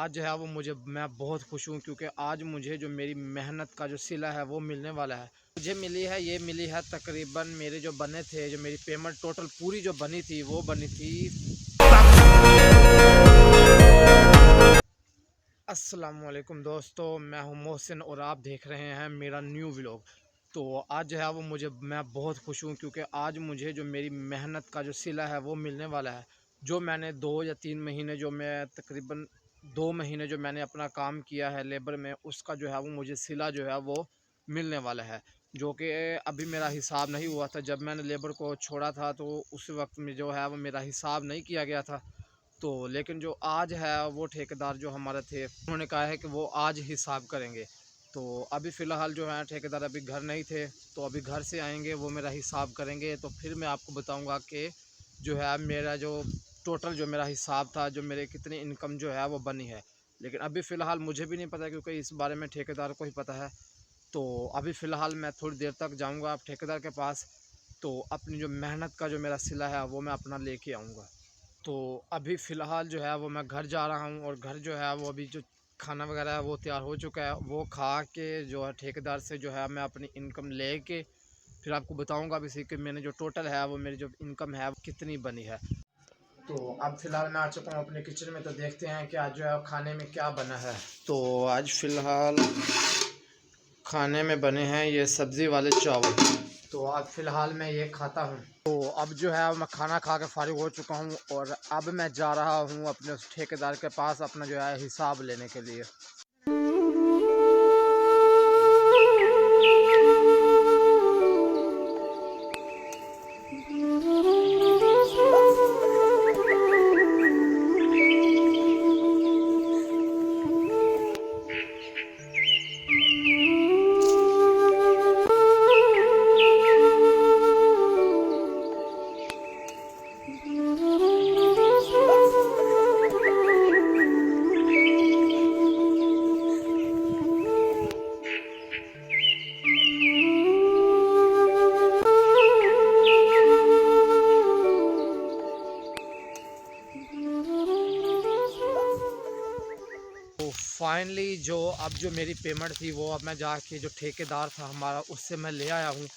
आज जो है वो मैं बहुत खुश हूँ क्योंकि आज मुझे जो मेरी मेहनत का जो सिला है वो मिलने वाला है। मुझे मिली है तकरीबन मेरे जो बने थे, जो मेरी पेमेंट टोटल पूरी जो बनी थी वो बनी थी। अस्सलामुअलैकुम दोस्तों, मैं हूँ मोहसिन और आप देख रहे हैं मेरा न्यू व्लॉग। तो आज जो है वो मैं बहुत खुश हूँ क्योंकि आज मुझे जो मेरी मेहनत का जो सिला है वो मिलने वाला है। जो मैंने 2 या 3 महीने जो मैं तकरीबन 2 महीने जो मैंने अपना काम किया है लेबर में, उसका जो है वो मुझे सिला जो है वो मिलने वाला है। जो कि अभी मेरा हिसाब नहीं हुआ था, जब मैंने लेबर को छोड़ा था तो उस वक्त में जो है वो मेरा हिसाब नहीं किया गया था। तो लेकिन जो आज है वो ठेकेदार जो हमारे थे, उन्होंने कहा है कि वो आज हिसाब करेंगे। तो अभी फ़िलहाल जो है ठेकेदार अभी घर नहीं थे, तो अभी घर से आएंगे, वो मेरा हिसाब करेंगे तो फिर मैं आपको बताऊंगा कि जो है मेरा जो टोटल जो मेरा हिसाब था, जो मेरे कितनी इनकम जो है वो बनी है। लेकिन अभी फ़िलहाल मुझे भी नहीं पता क्योंकि इस बारे में ठेकेदार को ही पता है। तो अभी फ़िलहाल मैं थोड़ी देर तक जाऊँगा आप ठेकेदार के पास, तो अपनी जो मेहनत का जो मेरा सिला है वो मैं अपना लेके आऊँगा। तो अभी फ़िलहाल जो है वो मैं घर जा रहा हूँ और घर जो है वो अभी जो खाना वगैरह है वो तैयार हो चुका है। वो खा के जो है ठेकेदार से जो है मैं अपनी इनकम लेके फिर आपको बताऊँगा अभी से कि मैंने जो टोटल है वो मेरी जो इनकम है वो कितनी बनी है। तो अब फ़िलहाल मैं आ चुका हूँ अपने किचन में, तो देखते हैं कि आज जो है खाने में क्या बना है। तो आज फ़िलहाल खाने में बने हैं ये सब्ज़ी वाले चावल। तो अब फ़िलहाल मैं ये खाता हूँ। तो अब जो है मैं खाना खा के फ़ारिग हो चुका हूँ और अब मैं जा रहा हूँ अपने उस ठेकेदार के पास अपना जो है हिसाब लेने के लिए। तो फाइनली जो मेरी पेमेंट थी वो अब मैं जाके जो ठेकेदार था हमारा उससे मैं ले आया हूँ।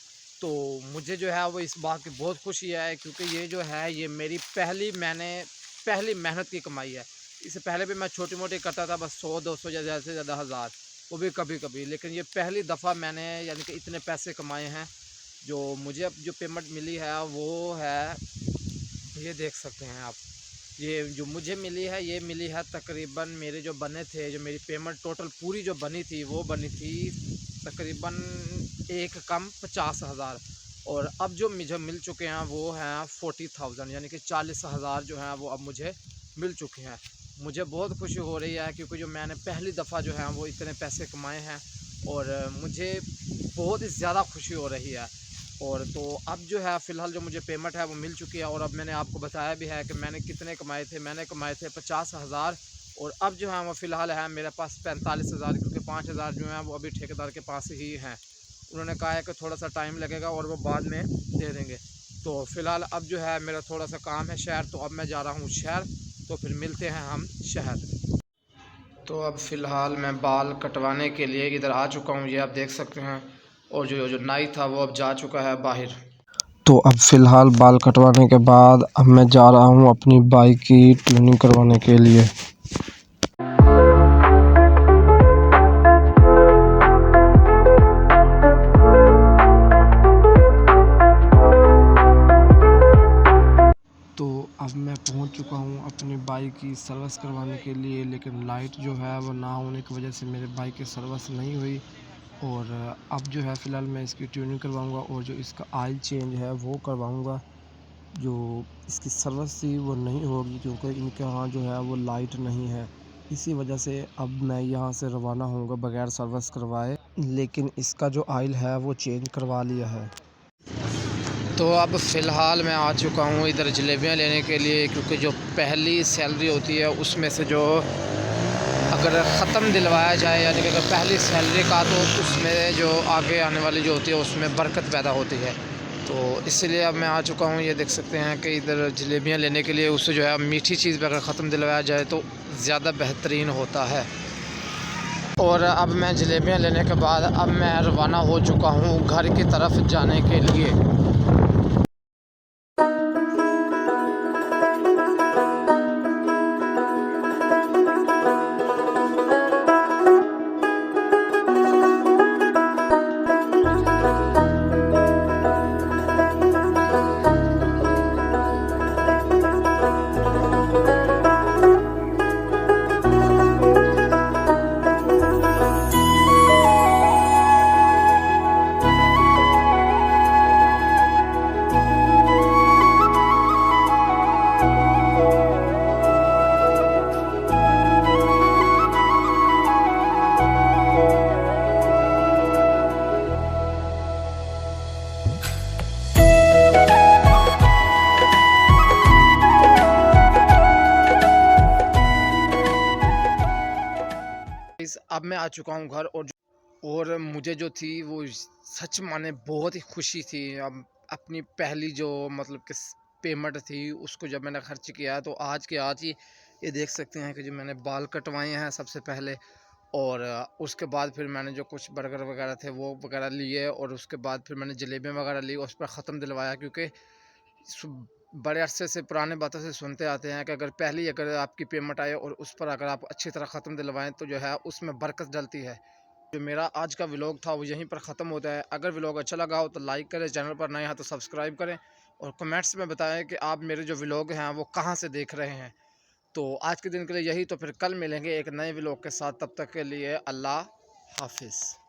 तो मुझे जो है वो इस बात की बहुत खुशी है क्योंकि ये जो है ये मेरी पहली मेहनत की कमाई है। इससे पहले भी मैं छोटी मोटी करता था, बस 100-200 या ज़्यादा से ज़्यादा हज़ार, वो भी कभी कभी। लेकिन ये पहली दफ़ा मैंने यानी कि इतने पैसे कमाए हैं। जो मुझे अब जो पेमेंट मिली है वो है, ये देख सकते हैं आप। ये जो मुझे मिली है तकरीबन मेरे जो बने थे, जो मेरी पेमेंट टोटल पूरी जो बनी थी वो बनी थी तकरीबन एक कम 50,000। और अब जो मुझे मिल चुके हैं वो हैं 40,000, यानी कि 40,000 जो हैं वो अब मुझे मिल चुके हैं। मुझे बहुत खुशी हो रही है क्योंकि जो मैंने पहली दफ़ा जो है वो इतने पैसे कमाए हैं और मुझे बहुत ही ज़्यादा खुशी हो रही है। और तो अब जो है फ़िलहाल जो मुझे पेमेंट है वो मिल चुकी है और अब मैंने आपको बताया भी है कि मैंने कितने कमाए थे। मैंने कमाए थे 50,000 और अब जो है वो फ़िलहाल है मेरे पास 45,000, क्योंकि 5,000 जो हैं वो अभी ठेकेदार के पास ही हैं। उन्होंने कहा है कि थोड़ा सा टाइम लगेगा और वो बाद में दे देंगे। तो फ़िलहाल अब जो है मेरा थोड़ा सा काम है शहर, तो अब मैं जा रहा हूँ शहर, तो फिर मिलते हैं हम शहर। तो अब फ़िलहाल मैं बाल कटवाने के लिए इधर आ चुका हूँ, ये आप देख सकते हैं। और जो नाई था वो अब जा चुका है बाहर। तो अब फ़िलहाल बाल कटवाने के बाद अब मैं जा रहा हूँ अपनी बाइक की ट्यूनिंग करवाने के लिए। तो अब मैं पहुँच चुका हूँ अपनी बाइक की सर्विस करवाने के लिए, लेकिन लाइट जो है वो ना होने की वजह से मेरे बाइक की सर्विस नहीं हुई। और अब जो है फ़िलहाल मैं इसकी ट्यूनिंग करवाऊँगा और जो इसका ऑयल चेंज है वो करवाऊँगा। जो इसकी सर्विस थी वो नहीं होगी क्योंकि इनके यहाँ जो है वो लाइट नहीं है, इसी वजह से अब मैं यहाँ से रवाना होऊंगा बगैर सर्विस करवाए। लेकिन इसका जो ऑयल है वो चेंज करवा लिया है। तो अब फ़िलहाल मैं आ चुका हूँ इधर जलेबियाँ लेने के लिए, क्योंकि जो पहली सैलरी होती है उसमें से जो अगर ख़त्म दिलवाया जाए, यानी कि अगर पहली सैलरी का, तो उसमें जो आगे आने वाली जो होती है उसमें बरकत पैदा होती है। तो इसलिए अब मैं आ चुका हूँ। ये देख सकते हैं कि इधर जलेबियाँ लेने के लिए, उससे जो है मीठी चीज़ पर अगर ख़त्म दिलवाया जाए तो ज़्यादा बेहतरीन होता है। और अब मैं जलेबियाँ लेने के बाद अब मैं रवाना हो चुका हूँ घर की तरफ जाने के लिए। अब मैं आ चुका हूँ घर, और मुझे जो थी वो सच माने बहुत ही खुशी थी। अब अपनी पहली जो मतलब कि पेमेंट थी उसको जब मैंने खर्च किया तो आज के आज ही ये देख सकते हैं कि जो मैंने बाल कटवाए हैं सबसे पहले, और उसके बाद फिर मैंने जो कुछ बर्गर वगैरह थे वो वगैरह लिए, और उसके बाद फिर मैंने जलेबियाँ वगैरह ली, उस पर ख़त्म दिलवाया। क्योंकि बड़े अरसे से पुराने बातों से सुनते आते हैं कि अगर आपकी पेमेंट आए और उस पर अगर आप अच्छी तरह ख़त्म दिलवाएं तो जो है उसमें बरकत डलती है। जो मेरा आज का व्लॉग था वो यहीं पर ख़त्म होता है। अगर व्लॉग अच्छा लगा हो तो लाइक करें, चैनल पर नए हैं तो सब्सक्राइब करें, और कमेंट्स में बताएं कि आप मेरे जो व्लॉग हैं वो कहाँ से देख रहे हैं। तो आज के दिन के लिए यही, तो फिर कल मिलेंगे एक नए व्लॉग के साथ। तब तक के लिए अल्लाह हाफिज़।